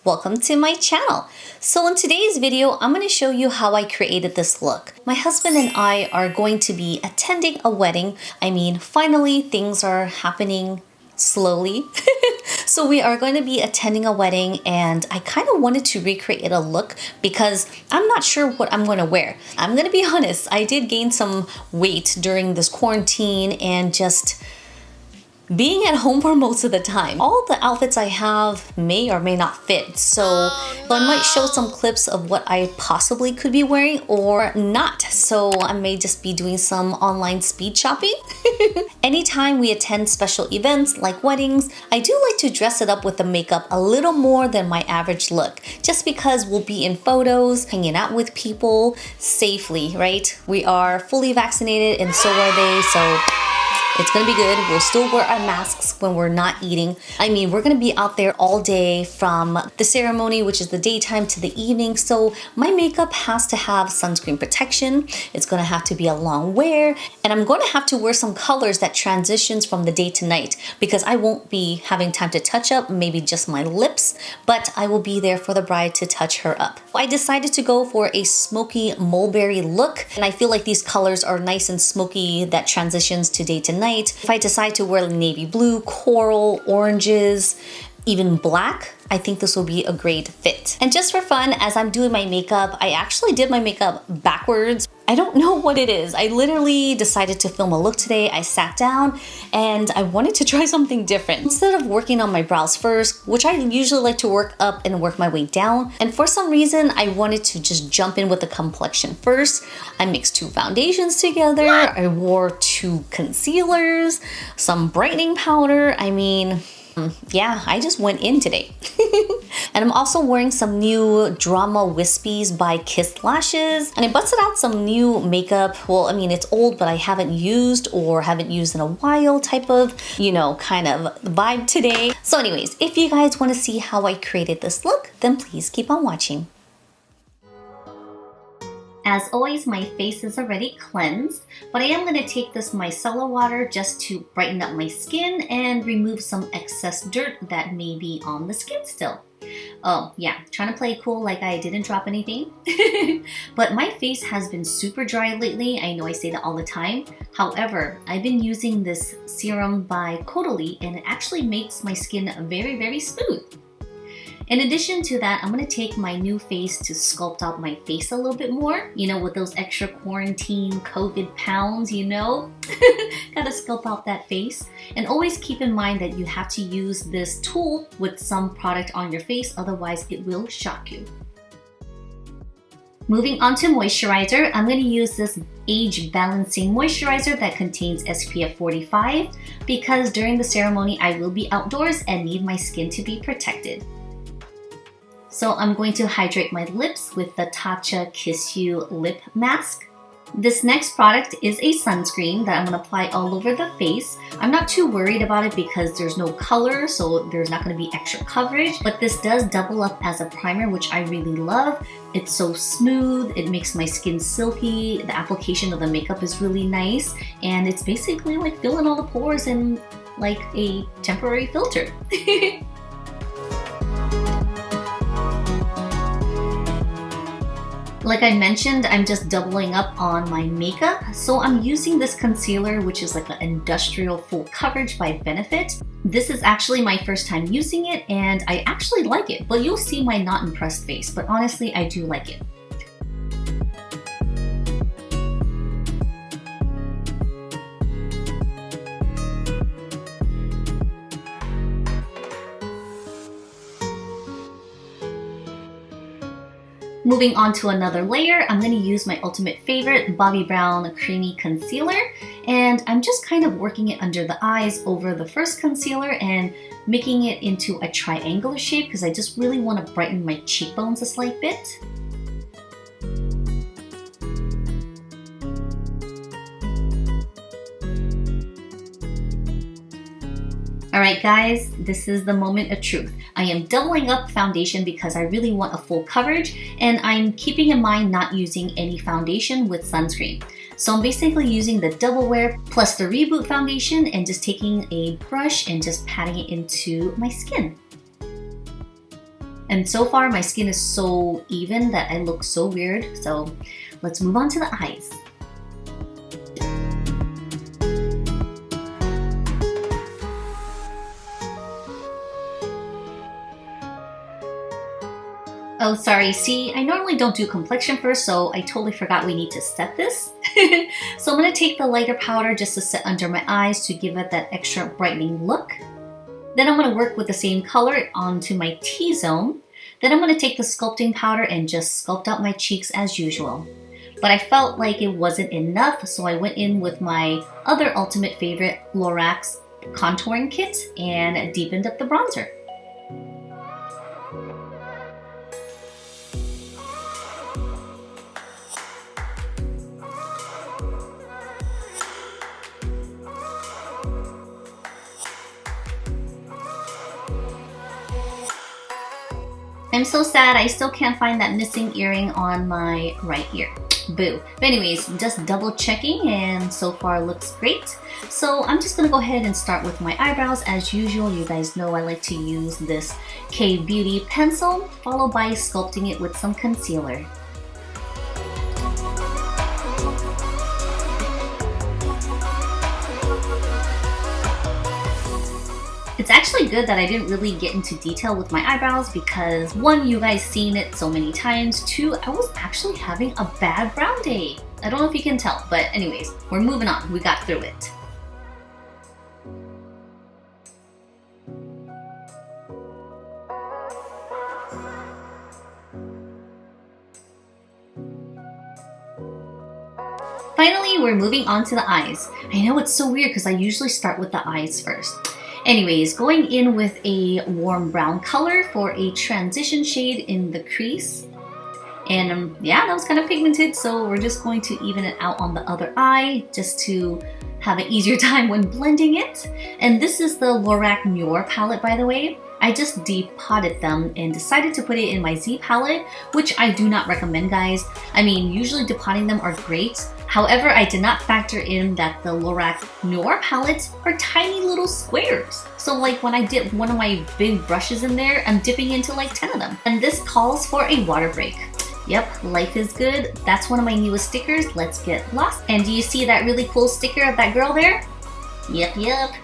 welcome to my channel. So in today's video, I'm going to show you how I created this look. My husband and I are going to be attending a wedding. I mean, finally things are happening slowly. So we are going to be attending a wedding and I kind of wanted to recreate a look because I'm not sure what I'm going to wear. I'm going to be honest, I did gain some weight during this quarantine and just being at home for most of the time. All the outfits I have may or may not fit, so I might show some clips of what I possibly could be wearing or not. So I may just be doing some online speed shopping. Anytime we attend special events like weddings, I do like to dress it up with the makeup a little more than my average look, just because we'll be in photos, hanging out with people safely, right? We are fully vaccinated and so are they, so it's gonna be good. We'll still wear our masks when we're not eating. I mean, we're gonna be out there all day from the ceremony, which is the daytime, to the evening. So my makeup has to have sunscreen protection. It's gonna have to be a long wear. And I'm gonna have to wear some colors that transitions from the day to night because I won't be having time to touch up, maybe just my lips, but I will be there for the bride to touch her up. I decided to go for a smoky mulberry look. And I feel like these colors are nice and smoky that transitions to day to night. If I decide to wear navy blue, coral, oranges, even black, I think this will be a great fit. And just for fun, as I'm doing my makeup, I actually did my makeup backwards. I don't know what it is. I literally decided to film a look today. I sat down and I wanted to try something different. Instead of working on my brows first, which I usually like to work up and work my way down, and for some reason, I wanted to just jump in with the complexion first. I mixed 2 foundations together. I wore 2 concealers, some brightening powder. I mean, yeah, I just went in today. And I'm also wearing some new Drama Wispies by KISS lashes. And I busted out some new makeup. Well, I mean, it's old, but I haven't used or haven't used in a while type of, you know, kind of vibe today. So anyways, if you guys want to see how I created this look, then please keep on watching. As always, my face is already cleansed, but I am going to take this micellar water just to brighten up my skin and remove some excess dirt that may be on the skin still. Oh yeah, trying to play cool like I didn't drop anything. But my face has been super dry lately. I know I say that all the time. However, I've been using this serum by CAUDALIE and it actually makes my skin very, very smooth. In addition to that, I'm going to take my NUFACE to sculpt out my face a little bit more. You know, with those extra quarantine COVID pounds, you know? Gotta sculpt out that face. And always keep in mind that you have to use this tool with some product on your face, otherwise it will shock you. Moving on to moisturizer, I'm going to use this age balancing moisturizer that contains SPF 45 because during the ceremony I will be outdoors and need my skin to be protected. So I'm going to hydrate my lips with the TATCHA KISSU lip mask. This next product is a sunscreen that I'm going to apply all over the face. I'm not too worried about it because there's no color, so there's not going to be extra coverage. But this does double up as a primer, which I really love. It's so smooth, it makes my skin silky, the application of the makeup is really nice, and it's basically like filling all the pores in like a temporary filter. Like I mentioned, I'm just doubling up on my makeup. So I'm using this concealer, which is like an industrial full coverage by Benefit. This is actually my first time using it and I actually like it, but you'll see my not impressed face, but honestly, I do like it. Moving on to another layer, I'm going to use my ultimate favorite Bobbi Brown Creamy Concealer, and I'm just kind of working it under the eyes over the first concealer and making it into a triangular shape because I just really want to brighten my cheekbones a slight bit. Alright guys, this is the moment of truth. I am doubling up foundation because I really want a full coverage, and I'm keeping in mind not using any foundation with sunscreen. So I'm basically using the Double Wear plus the REBOOT foundation and just taking a brush and just patting it into my skin. And so far my skin is so even that I look so weird. So let's move on to the eyes. Oh, sorry, see, I normally don't do complexion first, so I totally forgot we need to set this. So I'm going to take the lighter powder just to set under my eyes to give it that extra brightening look. Then I'm going to work with the same color onto my T-zone. Then I'm going to take the sculpting powder and just sculpt out my cheeks as usual. But I felt like it wasn't enough, so I went in with my other ultimate favorite, LORAC's contouring kit, and deepened up the bronzer. I'm so sad I still can't find that missing earring on my right ear. Boo. But anyways, just double checking and so far looks great. So I'm just gonna go ahead and start with my eyebrows. As usual, you guys know I like to use this K-Beauty pencil, followed by sculpting it with some concealer. It's actually good that I didn't really get into detail with my eyebrows because one, you guys seen it so many times. Two, I was actually having a bad brow day. I don't know if you can tell, but anyways, we're moving on. We got through it. Finally, we're moving on to the eyes. I know it's so weird because I usually start with the eyes first. Anyways, going in with a warm brown color for a transition shade in the crease. And yeah, that was kind of pigmented, so we're just going to even it out on the other eye just to have an easier time when blending it. And this is the LORAC MURAD palette, by the way. I just depotted them and decided to put it in my Z palette, which I do not recommend, guys. I mean, usually depotting them are great. However, I did not factor in that the LORAC MURAD palettes are tiny little squares. So like when I dip one of my big brushes in there, I'm dipping into like 10 of them. And this calls for a water break. Yep, life is good. That's one of my newest stickers. Let's get lost. And do you see that really cool sticker of that girl there? Yep.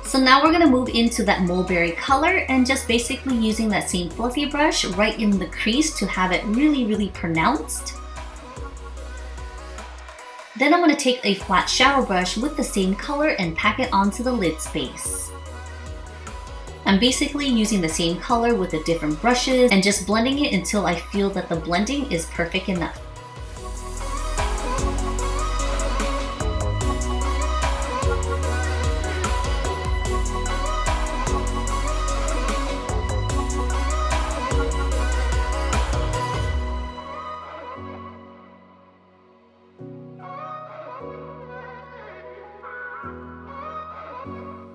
So now we're gonna move into that mulberry color and just basically using that same fluffy brush right in the crease to have it really pronounced. Then I'm gonna take a flat shadow brush with the same color and pack it onto the lid space. I'm basically using the same color with the different brushes and just blending it until I feel that the blending is perfect enough.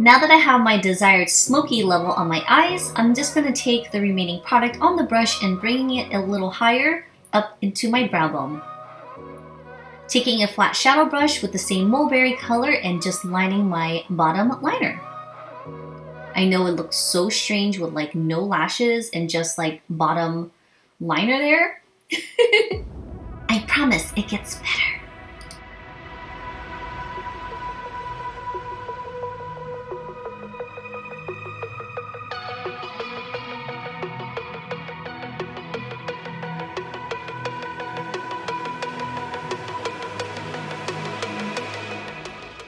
Now that I have my desired smoky level on my eyes, I'm just going to take the remaining product on the brush and bringing it a little higher up into my brow bone. Taking a flat shadow brush with the same mulberry color and just lining my bottom liner. I know it looks so strange with like no lashes and just like bottom liner there. I promise it gets better.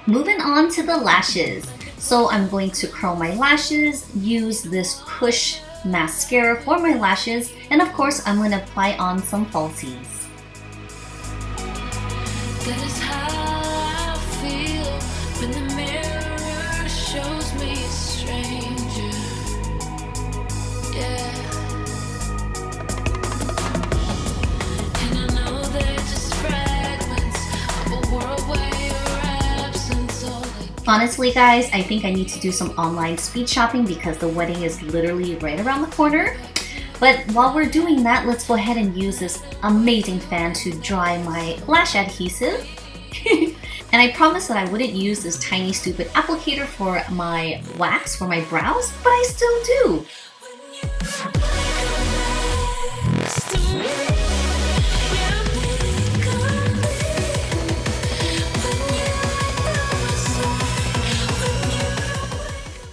Moving on to the lashes. So I'm going to curl my lashes, use this Push mascara for my lashes, and of course I'm going to apply on some falsies. That is how I feel when the mirror shows me a stranger. Yeah. And I know they're just fragments of a world where your absence all like. Honestly guys, I think I need to do some online speed shopping because the wedding is literally right around the corner. But while we're doing that, let's go ahead and use this amazing fan to dry my lash adhesive. And I promised that I wouldn't use this tiny stupid applicator for my wax for my brows, but I still do.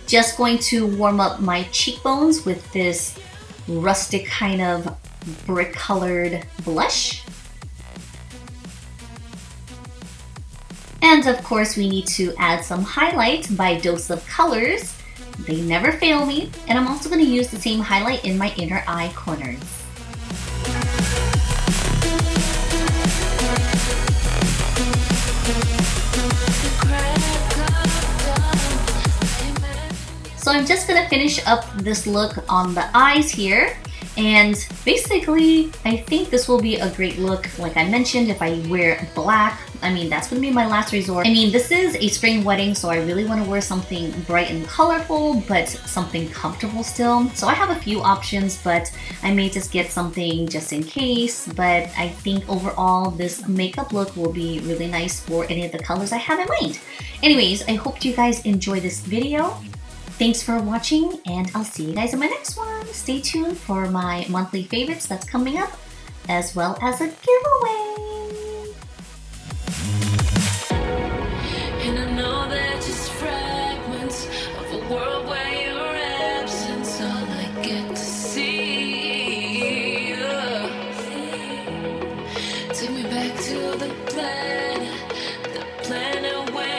Just going to warm up my cheekbones with this rustic kind of brick colored blush. And of course we need to add some highlight by Dose of Colors. They never fail me. And I'm also going to use the same highlight in my inner eye corners. So I'm just gonna finish up this look on the eyes here. And basically, I think this will be a great look. Like I mentioned, if I wear black, I mean, that's gonna be my last resort. I mean, this is a spring wedding, so I really wanna wear something bright and colorful, but something comfortable still. So I have a few options, but I may just get something just in case. But I think overall, this makeup look will be really nice for any of the colors I have in mind. Anyways, I hope you guys enjoy this video. Thanks for watching, and I'll see you guys in my next one. Stay tuned for my monthly favorites that's coming up, as well as a giveaway. And I know they're just fragments of a world where your absence all I get to see. Take me back to the planet where